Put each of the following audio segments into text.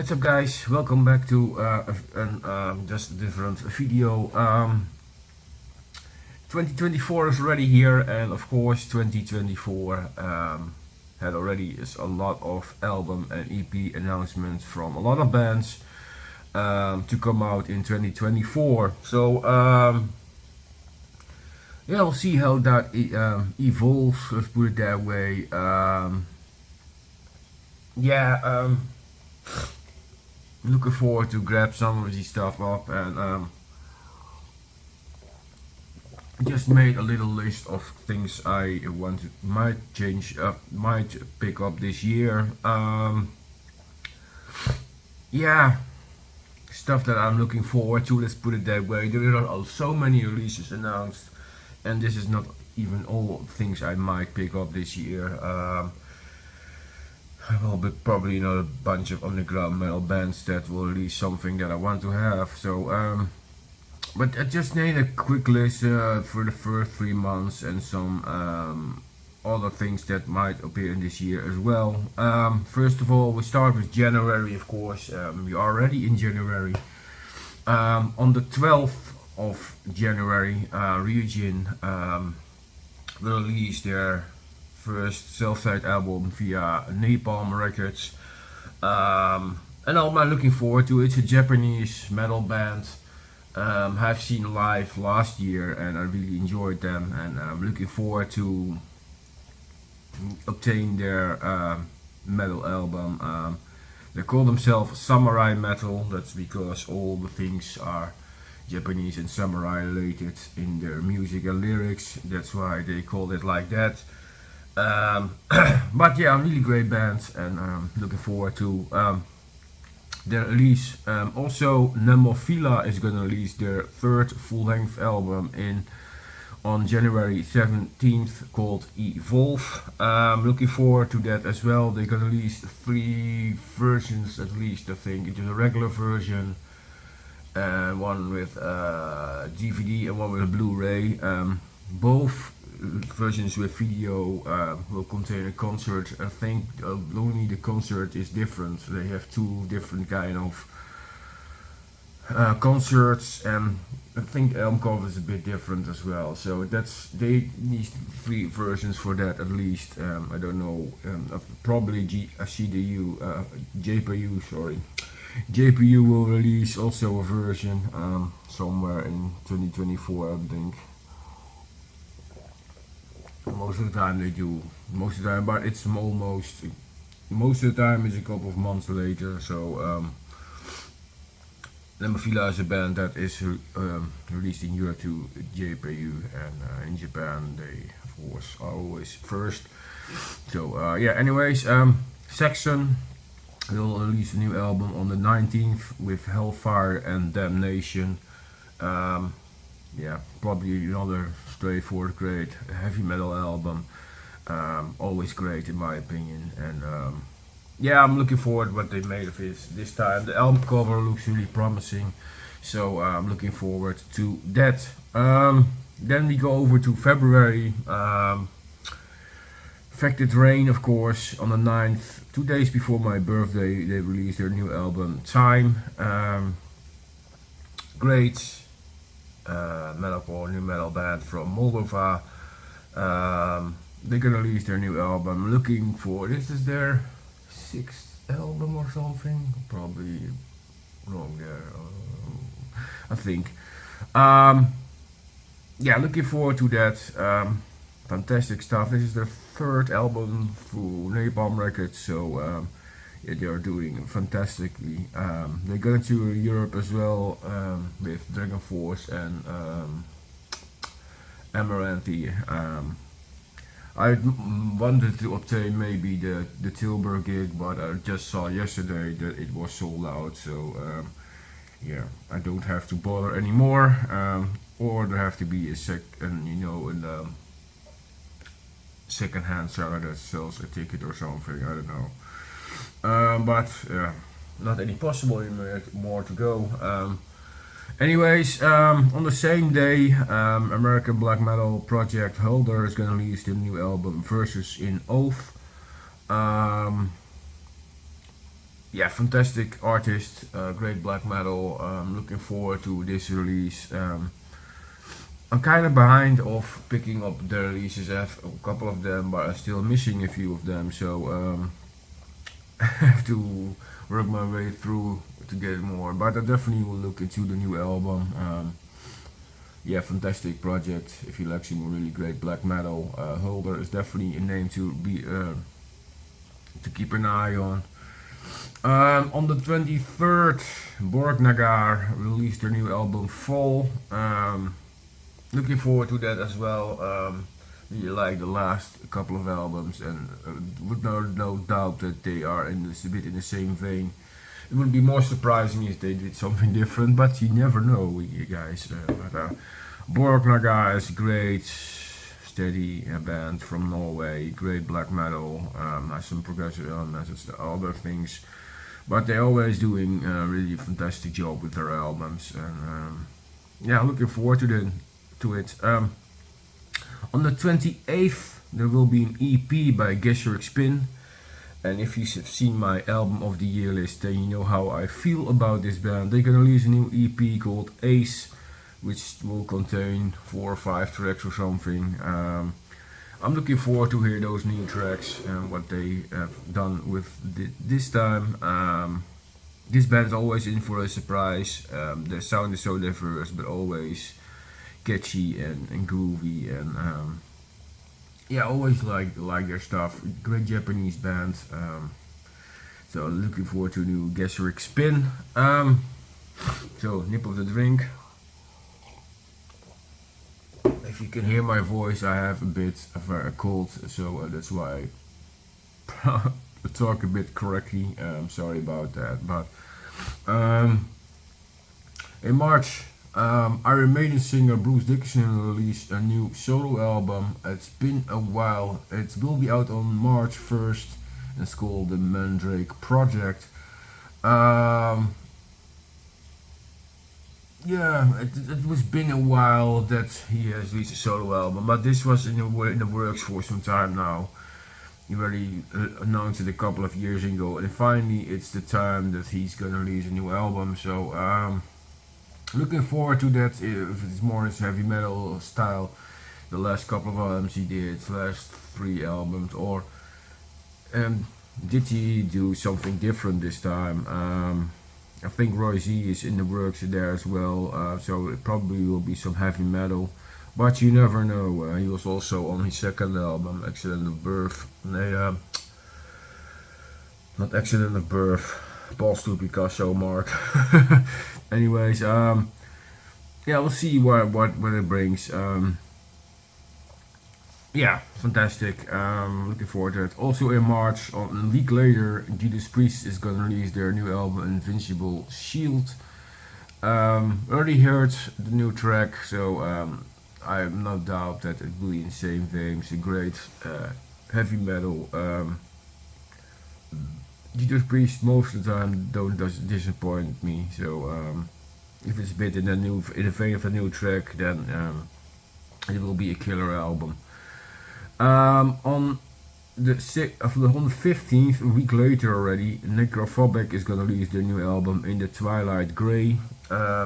What's up, guys? Welcome back to just a different video. 2024 is already here, and of course 2024 had already is a lot of album and EP announcements from a lot of bands to come out in 2024. So yeah, we'll see how that evolves, let's put it that way. Yeah, looking forward to grab some of this stuff up, and just made a little list of things I might change up, might pick up this year. Yeah, stuff that I'm looking forward to, let's put it that way. There are so many releases announced, and this is not even all things I might pick up this year. Well, but probably not a bunch of underground metal bands that will release something that I want to have. So, but I just made a quick list for the first 3 months and some other things that might appear in this year as well. First of all, we start with January, of course. We are already in January. On the 12th of January, Region will release their first self-titled album via Napalm Records, and I'm looking forward to it. It's a Japanese metal band. I've seen live last year and I really enjoyed them, and I'm looking forward to obtain their metal album. They call themselves samurai metal. That's because all the things are Japanese and samurai related in their music and lyrics. That's why they call it like that. But yeah, really great band, and looking forward to their release. Also, Nemophila is gonna release their third full-length album on January 17th called Evolve. Looking forward to that as well. They're gonna release 3 versions at least, I think. It's a regular version, one with DVD and one with a Blu-ray. Both versions with video will contain a concert. I think only the concert is different. They have 2 different kind of concerts, and I think the album cover is a bit different as well. So they need 3 versions for that at least. I don't know. Probably JPU will release also a version somewhere in 2024, I think. Most of the time they do, but it's almost, most of the time is a couple of months later. So Nemophila is a band that is released in Europe to JPU, and in Japan they of course are always first. So yeah, anyways, Saxon will release a new album on the 19th with Hellfire and Damnation. Yeah, probably another straightforward, great heavy metal album. Always great in my opinion, and yeah, I'm looking forward to what they made of it this time. The album cover looks really promising, so I'm looking forward to that. Then we go over to February. Affected Rain, of course, on the 9th, 2 days before my birthday, they released their new album Time. Great metalcore new metal band from Moldova. They're gonna release their new album. Looking for, this is their 6th album or something, probably wrong there, I think. Yeah, looking forward to that. Fantastic stuff. This is their 3rd album through Napalm Records, so yeah, they are doing fantastically. They're going to Europe as well, with Dragon Force and Amaranthi. I wanted to obtain maybe the Tilburg gig, but I just saw yesterday that it was sold out. So yeah, I don't have to bother anymore, or there have to be a second-hand seller that sells a ticket or something. I don't know. But not any possible more to go. Anyways, on the same day, American black metal project Holder is gonna release their new album Versus in Oath. yeah, fantastic artist, great black metal. Looking forward to this release. I'm kind of behind of picking up the releases. I have a couple of them, but I'm still missing a few of them. So I have to work my way through to get more. But I definitely will look into the new album. Yeah, fantastic project. If you like some really great black metal, Holder is definitely a name to keep an eye on. On the 23rd, Borg released their new album Fall. Looking forward to that as well. Really like the last couple of albums, and would no doubt that they are in this, a bit in the same vein. It would be more surprising if they did something different, but you never know, you guys. Borg is great, steady band from Norway, great black metal, has some progressive elements, other things, but they're always doing a really fantastic job with their albums, and yeah, looking forward to it. On the 28th, there will be an EP by Guess Your Spin. And if you've seen my album of the year list, then you know how I feel about this band. They're gonna release a new EP called Ace, which will contain 4 or 5 tracks or something. I'm looking forward to hear those new tracks and what they have done with this time. This band's always in for a surprise. Their sound is so diverse, but always catchy and groovy, and yeah, always like their stuff. Great Japanese band. So looking forward to new Guess Your Spin. So nip of the drink. If you can hear my voice, I have a bit of a cold, so that's why I talk a bit correctly. Sorry about that. But in March, Iron Maiden singer Bruce Dickinson released a new solo album. It's been a while. It will be out on March 1st. It's called the Mandrake Project. Yeah, it was been a while that he has released a solo album, but this was in the works for some time now. He already announced it a couple of years ago, and finally it's the time that he's gonna release a new album. So looking forward to that. If it's more his heavy metal style, the last couple of albums he did, last 3 albums, or did he do something different this time? I think Roy Z is in the works there as well, so it probably will be some heavy metal, but you never know. He was also on his second album, Accident of Birth. Not Accident of Birth, Balls to Picasso, Mark. Anyways, yeah, we'll see what it brings. Yeah, fantastic. Looking forward to it. Also in March, a week later, Judas Priest is gonna release their new album, Invincible Shield. Already heard the new track, so I have no doubt that it will be in the same vein. It's a great heavy metal. Judas Priest most of the time doesn't disappoint me. So if it's a bit in the vein of a new track, then it will be a killer album. On the 15th, a week later already, Necrophobic is gonna release their new album, In the Twilight Grey.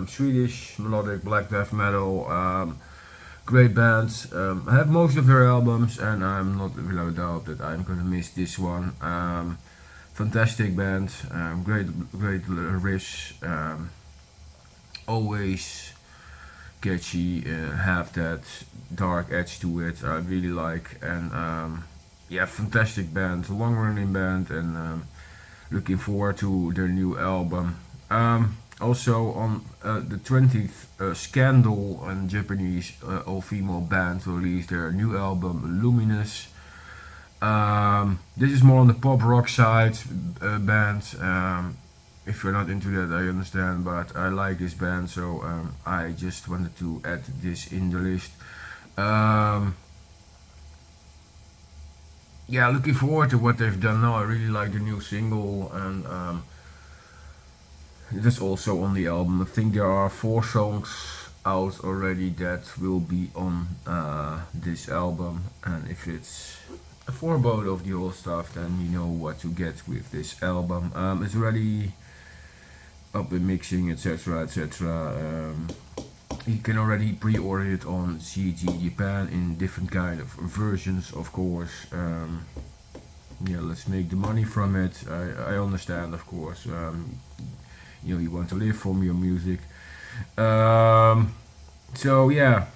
Swedish melodic black death metal, great bands. I have most of their albums, and I'm not without doubt that I'm gonna miss this one. Fantastic band, great riffs, always catchy, have that dark edge to it. I really like, and yeah, fantastic band, long running band, and looking forward to their new album. Also on the 20th, Scandal, and Japanese all-female band, released their new album Luminous. This is more on the pop rock side band. If you're not into that, I understand, but I like this band, so I just wanted to add this in the list. Yeah, looking forward to what they've done now. I really like the new single, and that's also on the album. I think there are 4 songs out already that will be on this album, and if it's forebode of the whole stuff, then you know what to get with this album. It's already up in mixing, etc., etc. You can already pre-order it on CG Japan in different kind of versions, of course. Yeah, let's make the money from it. I understand, of course. You know, you want to live from your music. So yeah,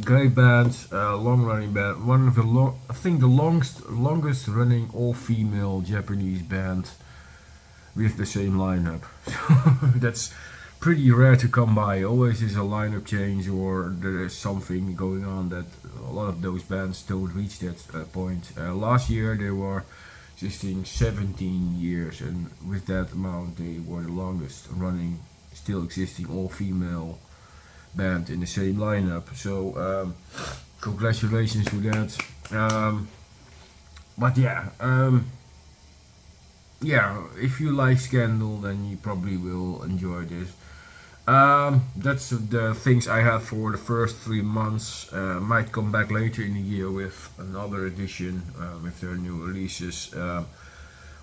great band, long-running band. One of the I think the longest-running all-female Japanese band with the same lineup. So that's pretty rare to come by. Always is a lineup change or there is something going on that a lot of those bands don't reach that point. Last year they were existing 17 years, and with that amount they were the longest running still existing all-female band in the same lineup. So congratulations to that. But yeah, yeah, if you like Scandal, then you probably will enjoy this. That's the things I had for the first 3 months. Might come back later in the year with another edition if their new releases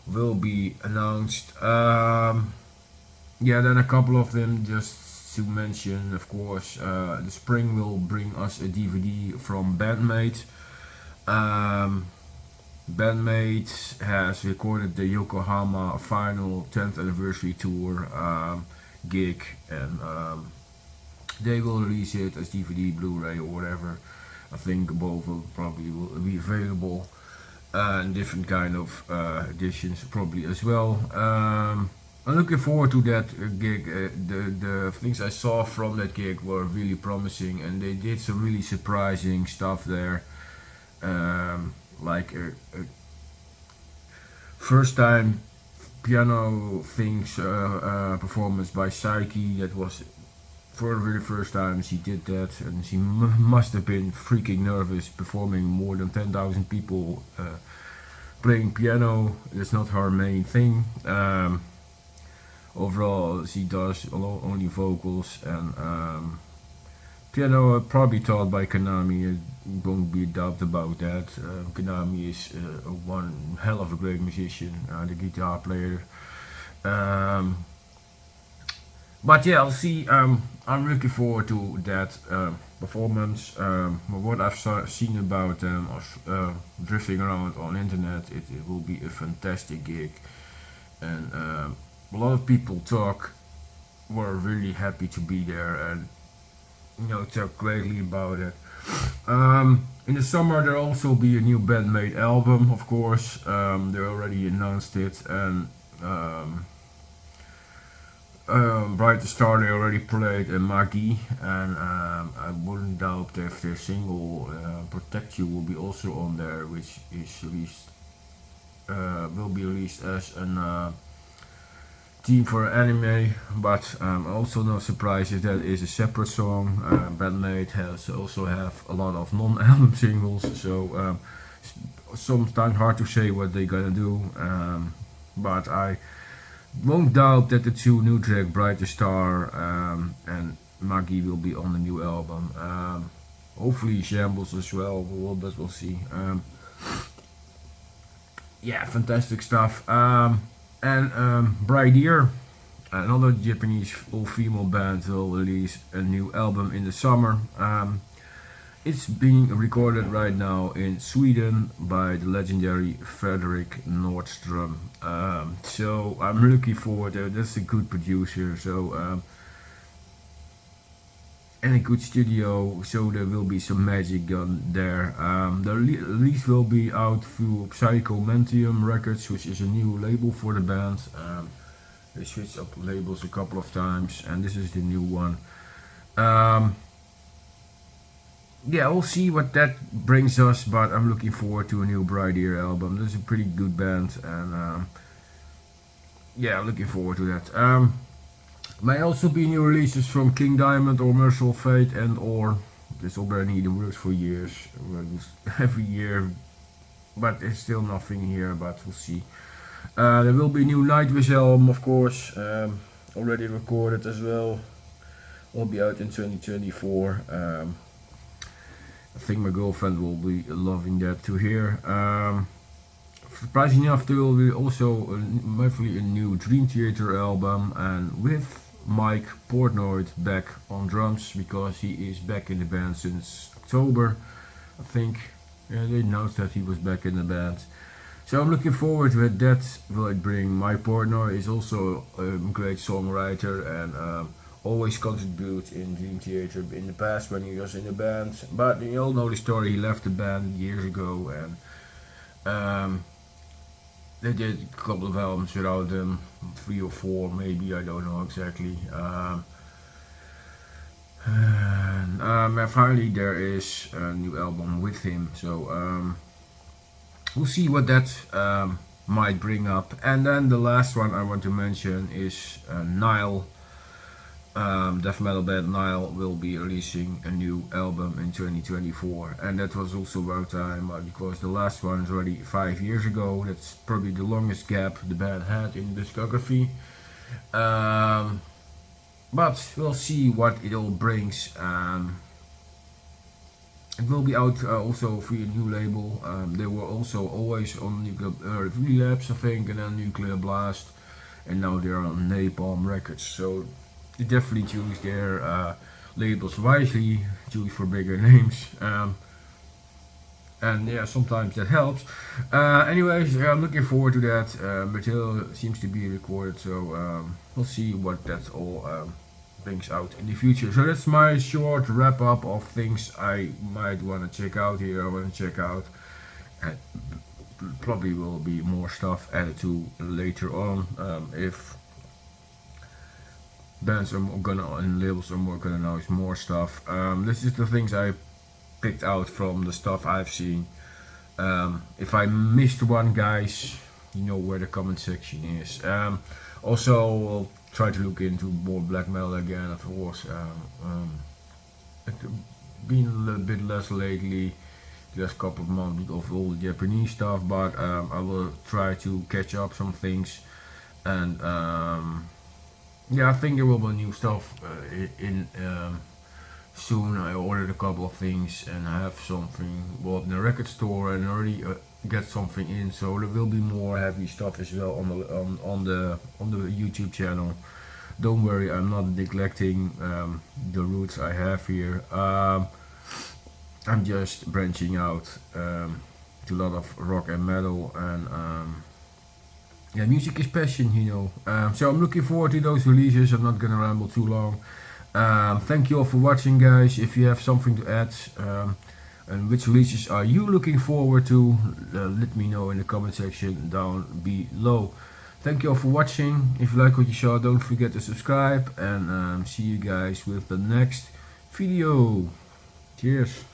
will be announced. Yeah, then a couple of them just to mention, of course. The spring will bring us a DVD from Bandmate. Bandmate has recorded the Yokohama final 10th anniversary tour gig, and they will release it as DVD, Blu-ray or whatever. I think both will probably be available in different kind of editions probably as well. I'm looking forward to that gig. The things I saw from that gig were really promising, and they did some really surprising stuff there. Like a first time piano things performance by Psyche. That was for the very first time she did that, and she must have been freaking nervous performing more than 10,000 people playing piano. That's not her main thing. Overall she does only vocals, and piano probably taught by Konami. Won't be a doubt about that. Konami is one hell of a great musician, the guitar player. But yeah, I'll see. I'm looking forward to that performance. What I've seen about them, drifting around on internet, it will be a fantastic gig, and a lot of people were really happy to be there, and you know, talk greatly about it. In the summer there'll also be a new Bandmate album, of course. They already announced it, and Bright Star they already played, and Maggie, and I wouldn't doubt if their single Protect You will be also on there, which is released, will be released as an theme for anime, but also no surprise if that is a separate song. Bandmate has also have a lot of non-album singles, so sometimes hard to say what they're gonna do, but I won't doubt that the two new track, Brighter Star and Maggie, will be on the new album. Hopefully Shambles as well, but we'll see. Yeah, fantastic stuff. And Bright Ear, another Japanese all-female band, will release a new album in the summer. It's being recorded right now in Sweden by the legendary Fredrik Nordström. So I'm looking forward to it. That's a good producer, so and a good studio, so there will be some magic done there. The release will be out through Psychomentium Records, which is a new label for the band. They switched up labels a couple of times, and this is the new one. Yeah, we'll see what that brings us, but I'm looking forward to a new Bright Ear album. This is a pretty good band, and yeah, looking forward to that. May also be new releases from King Diamond or Merciful Fate, and or this already in the works for years, every year, but there's still nothing here, but we'll see. There will be a new Nightwish album, of course, already recorded as well. Will be out in 2024. I think my girlfriend will be loving that to hear. Surprisingly enough, there will be also hopefully a new Dream Theater album, and with Mike Portnoy back on drums, because he is back in the band since October, I think. Yeah, they announced that he was back in the band. So I'm looking forward to it. That will bring. Mike Portnoy is also a great songwriter and always contribute in Dream Theater in the past when he was in the band. But you all know the story. He left the band years ago, and they did a couple of albums without him, 3 or 4 maybe, I don't know exactly. And finally there is a new album with him, so we'll see what that might bring up. And then the last one I want to mention is Nile. Death metal band Nile will be releasing a new album in 2024, and that was also about time, because the last one is already 5 years ago. That's probably the longest gap the band had in discography. But we'll see what it all brings. It will be out also via a new label. They were also always on Nuclear Relapse, I think, and then Nuclear Blast, and now they're on Napalm Records. So they definitely choose their labels wisely, choose for bigger names, and yeah, sometimes that helps. Anyways, I'm looking forward to that. Material seems to be recorded, so we'll see what that all brings out in the future. So that's my short wrap up of things I might want to check out here. I want to check out, and probably will be more stuff added to later on if bands are gonna and labels are more gonna announce more stuff. This is the things I picked out from the stuff I've seen. If I missed one, guys, you know where the comment section is. Also, I'll try to look into more black metal again, of course. It's been a little bit less lately, the last couple of months, of all the Japanese stuff, but I will try to catch up some things. And yeah, I think there will be new stuff in soon. I ordered a couple of things and I have something bought in the record store and already get something in. So there will be more heavy stuff as well on the YouTube channel. Don't worry, I'm not neglecting the roots I have here. I'm just branching out to a lot of rock and metal, and yeah, music is passion, you know. So I'm looking forward to those releases. I'm not gonna ramble too long. Thank you all for watching, guys. If you have something to add, and which releases are you looking forward to, let me know in the comment section down below. Thank you all for watching. If you like what you saw, don't forget to subscribe, and see you guys with the next video. Cheers.